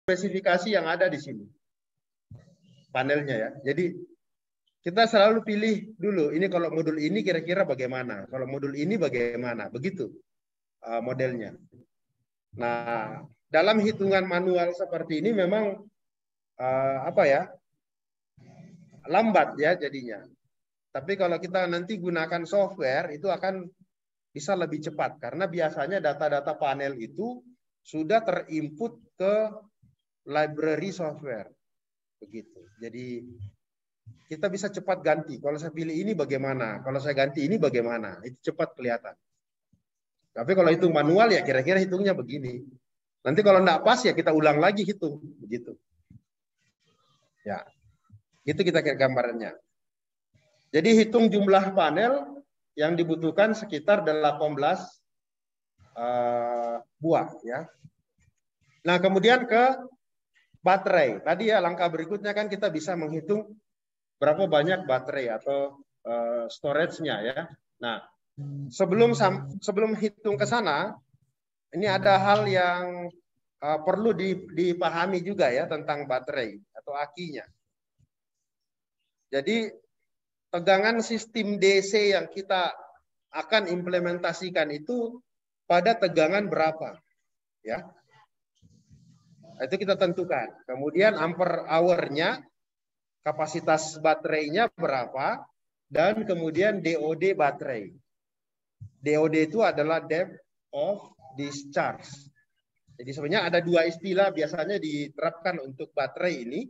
spesifikasi yang ada di sini. Panelnya ya. Jadi kita selalu pilih dulu, ini kalau modul ini kira-kira bagaimana, kalau modul ini bagaimana, begitu modelnya. Nah, dalam hitungan manual seperti ini memang apa ya, lambat ya jadinya. Tapi kalau kita nanti gunakan software itu akan bisa lebih cepat karena biasanya data-data panel itu sudah terinput ke library software. Begitu. Jadi kita bisa cepat ganti. Kalau saya pilih ini bagaimana? Kalau saya ganti ini bagaimana? Itu cepat kelihatan. Tapi kalau hitung manual ya kira-kira hitungnya begini. Nanti kalau enggak pas ya kita ulang lagi hitung. Begitu. Ya. Itu kita gambarannya. Jadi hitung jumlah panel yang dibutuhkan sekitar 18 buah ya. Nah, kemudian ke baterai. Tadi ya langkah berikutnya kan kita bisa menghitung berapa banyak baterai atau storage-nya ya. Nah, sebelum hitung ke sana, ini ada hal yang perlu dipahami juga ya tentang baterai atau akinya. Jadi tegangan sistem DC yang kita akan implementasikan itu pada tegangan berapa ya. Itu kita tentukan. Kemudian ampere hour-nya, kapasitas baterainya berapa, dan kemudian DOD baterai. DOD itu adalah depth of discharge. Jadi sebenarnya ada dua istilah biasanya diterapkan untuk baterai ini.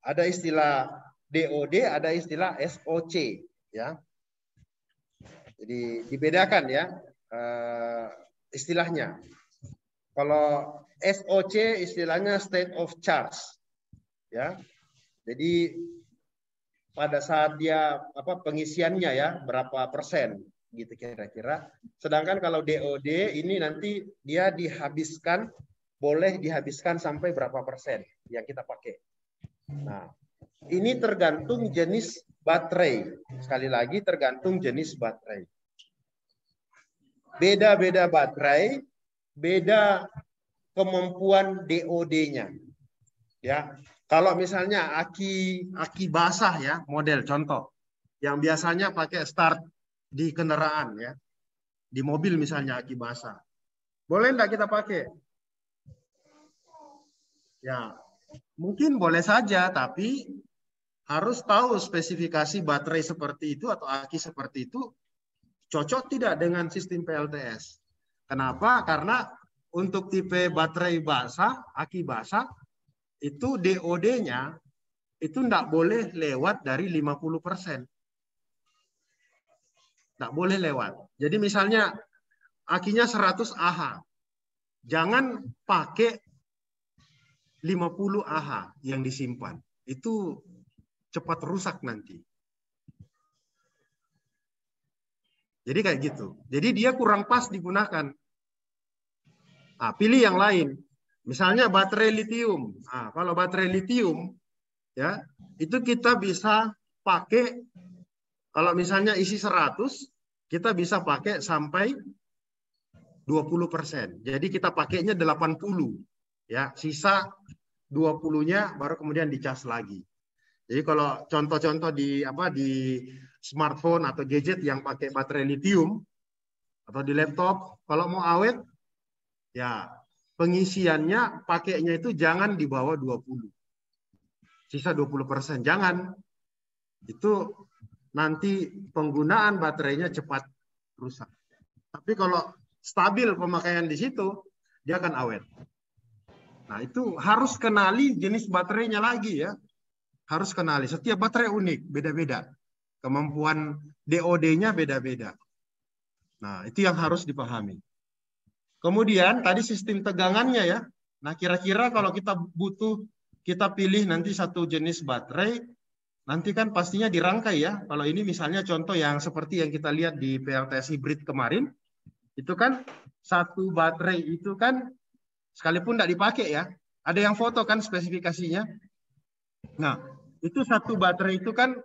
Ada istilah DOD, ada istilah SOC. Ya. Jadi dibedakan ya istilahnya. Kalau SOC istilahnya state of charge. Ya. Jadi pada saat dia pengisiannya ya berapa persen gitu kira-kira. Sedangkan kalau DOD ini nanti dia dihabiskan, boleh dihabiskan sampai berapa persen yang kita pakai. Nah, ini tergantung jenis baterai. Sekali lagi tergantung jenis baterai. Beda-beda baterai, beda kemampuan DOD-nya. Ya. Kalau misalnya aki basah ya, model contoh yang biasanya pakai start di kendaraan ya. Di mobil misalnya aki basah. Boleh enggak kita pakai? Ya, mungkin boleh saja, tapi harus tahu spesifikasi baterai seperti itu atau aki seperti itu cocok tidak dengan sistem PLTS. Kenapa? Karena untuk tipe baterai basah, aki basah, itu DOD-nya itu tidak boleh lewat dari 50%. Tidak boleh lewat. Jadi misalnya akinya 100 Ah. Jangan pakai 50 Ah yang disimpan. Itu cepat rusak nanti. Jadi kayak gitu. Jadi dia kurang pas digunakan. Nah, pilih yang lain. Misalnya baterai litium. Nah, kalau baterai litium, ya itu kita bisa pakai, kalau misalnya isi 100, kita bisa pakai sampai 20%. Jadi kita pakainya 80. Ya, sisa 20-nya baru kemudian dicas lagi. Jadi kalau contoh-contoh di smartphone atau gadget yang pakai baterai litium atau di laptop, kalau mau awet ya pengisiannya pakainya itu jangan di bawah 20. Sisa 20%. Jangan. Itu nanti penggunaan baterainya cepat rusak. Tapi kalau stabil pemakaian di situ, dia akan awet. Nah, itu harus kenali jenis baterainya lagi ya. Harus kenali. Setiap baterai unik, beda-beda. Kemampuan DOD-nya beda-beda. Nah, itu yang harus dipahami. Kemudian tadi sistem tegangannya ya. Nah, kira-kira kalau kita butuh, kita pilih nanti satu jenis baterai, nanti kan pastinya dirangkai ya. Kalau ini misalnya contoh yang seperti yang kita lihat di PLTS hybrid kemarin, itu kan satu baterai itu kan sekalipun tidak dipakai ya. Ada yang foto kan spesifikasinya. Nah, itu satu baterai itu kan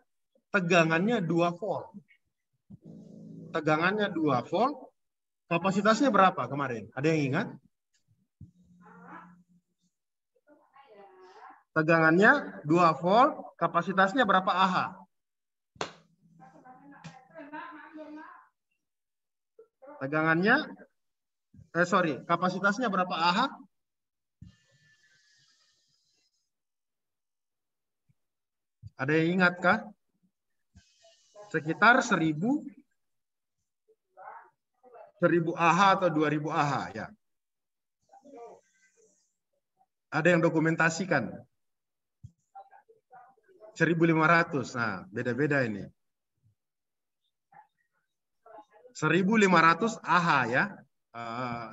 tegangannya 2 volt. Tegangannya 2 volt. Kapasitasnya berapa kemarin? Ada yang ingat? Tegangannya 2 volt, kapasitasnya berapa Ah? Tegangannya, kapasitasnya berapa Ah? Ada yang ingatkah? Sekitar 1000 Ah atau 2000 Ah ya. Ada yang dokumentasikan? 1500. Nah, beda-beda ini. 1500 Ah ya,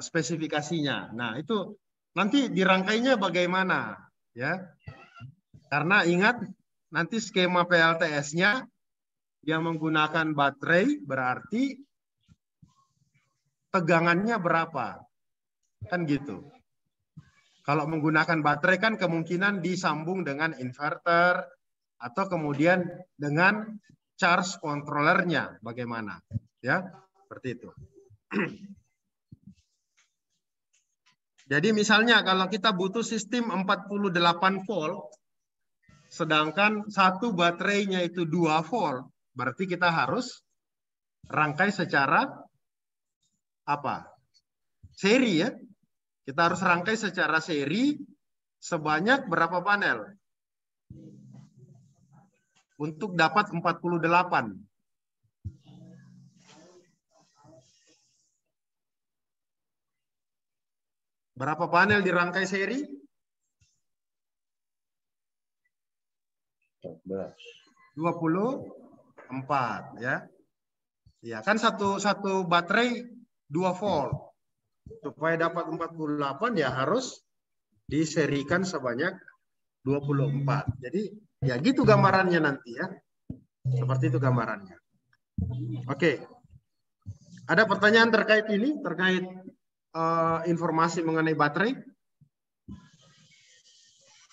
spesifikasinya. Nah, itu nanti dirangkainya bagaimana ya? Karena ingat nanti skema PLTS-nya yang menggunakan baterai berarti tegangannya berapa? Kan gitu. Kalau menggunakan baterai kan kemungkinan disambung dengan inverter atau kemudian dengan charge controllernya bagaimana? Ya, seperti itu. Jadi misalnya kalau kita butuh sistem 48 volt, sedangkan satu baterainya itu 2 volt, berarti kita harus rangkai secara apa? Seri ya. Kita harus rangkai secara seri sebanyak berapa panel? Untuk dapat 48. Berapa panel dirangkai seri? 24 ya. Ya, kan satu baterai 2 volt. Supaya dapat 48 ya harus diserikan sebanyak 24. Jadi ya gitu gambarannya nanti ya. Seperti itu gambarannya. Oke. Ada pertanyaan terkait ini? Terkait informasi mengenai baterai?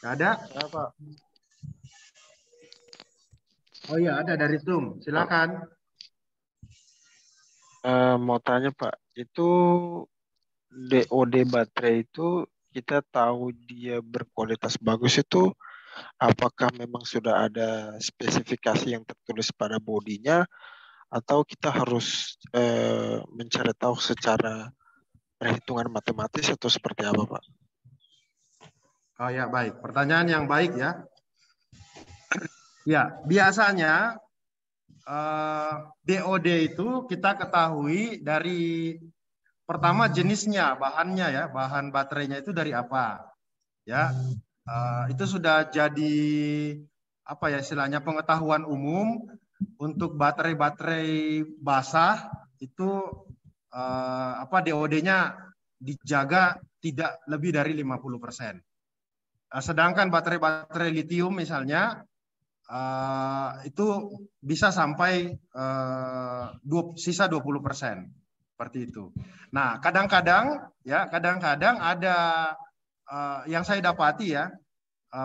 Ada? Apa? Oh iya, ada dari Zoom. Silakan. Mau tanya Pak, itu DOD baterai itu kita tahu dia berkualitas bagus itu apakah memang sudah ada spesifikasi yang tertulis pada bodinya atau kita harus mencari tahu secara perhitungan matematis atau seperti apa Pak? Oh ya, baik. Pertanyaan yang baik ya. Ya, biasanya DOD itu kita ketahui dari pertama jenisnya, bahannya ya, bahan baterainya itu dari apa? Ya, itu sudah jadi apa ya istilahnya pengetahuan umum untuk baterai-baterai basah itu apa DOD-nya dijaga tidak lebih dari 50%. Sedangkan baterai-baterai litium misalnya itu bisa sampai sisa 20%. Seperti itu. Nah, kadang-kadang ada yang saya dapati ya,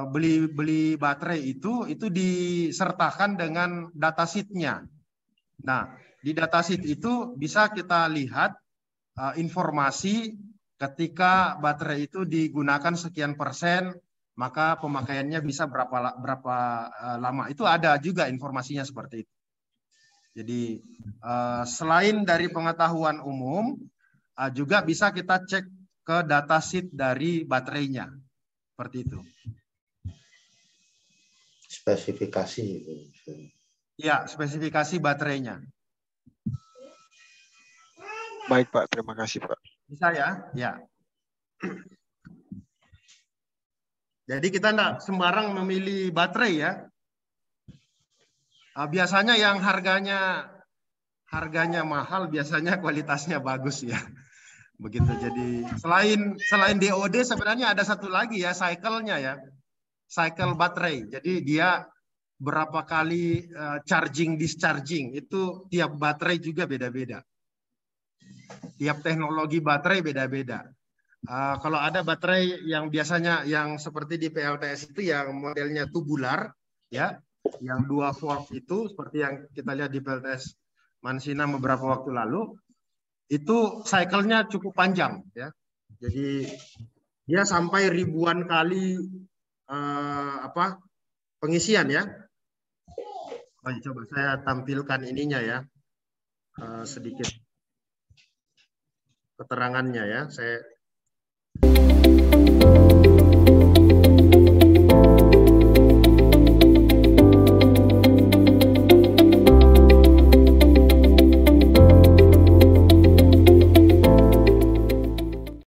beli baterai itu disertakan dengan datasheet-nya. Nah, di datasheet itu bisa kita lihat informasi ketika baterai itu digunakan sekian persen, maka pemakaiannya bisa berapa lama. Itu ada juga informasinya seperti itu. Jadi selain dari pengetahuan umum, juga bisa kita cek ke datasheet dari baterainya. Seperti itu. Spesifikasi. Ya, spesifikasi baterainya. Baik Pak, terima kasih Pak. Bisa ya? Ya. Jadi kita enggak sembarang memilih baterai ya. Biasanya yang harganya mahal, biasanya kualitasnya bagus ya. Begitu. Jadi selain DOD sebenarnya ada satu lagi ya, cycle-nya ya. Cycle baterai. Jadi dia berapa kali charging discharging itu tiap baterai juga beda-beda. Tiap teknologi baterai beda-beda. Kalau ada baterai yang biasanya yang seperti di PLTS itu yang modelnya tubular ya, yang 2 volt itu seperti yang kita lihat di PLTS Mansina beberapa waktu lalu, itu cycle-nya cukup panjang ya. Jadi dia sampai ribuan kali pengisian ya. Baik, coba saya tampilkan ininya ya, sedikit keterangannya ya. Saya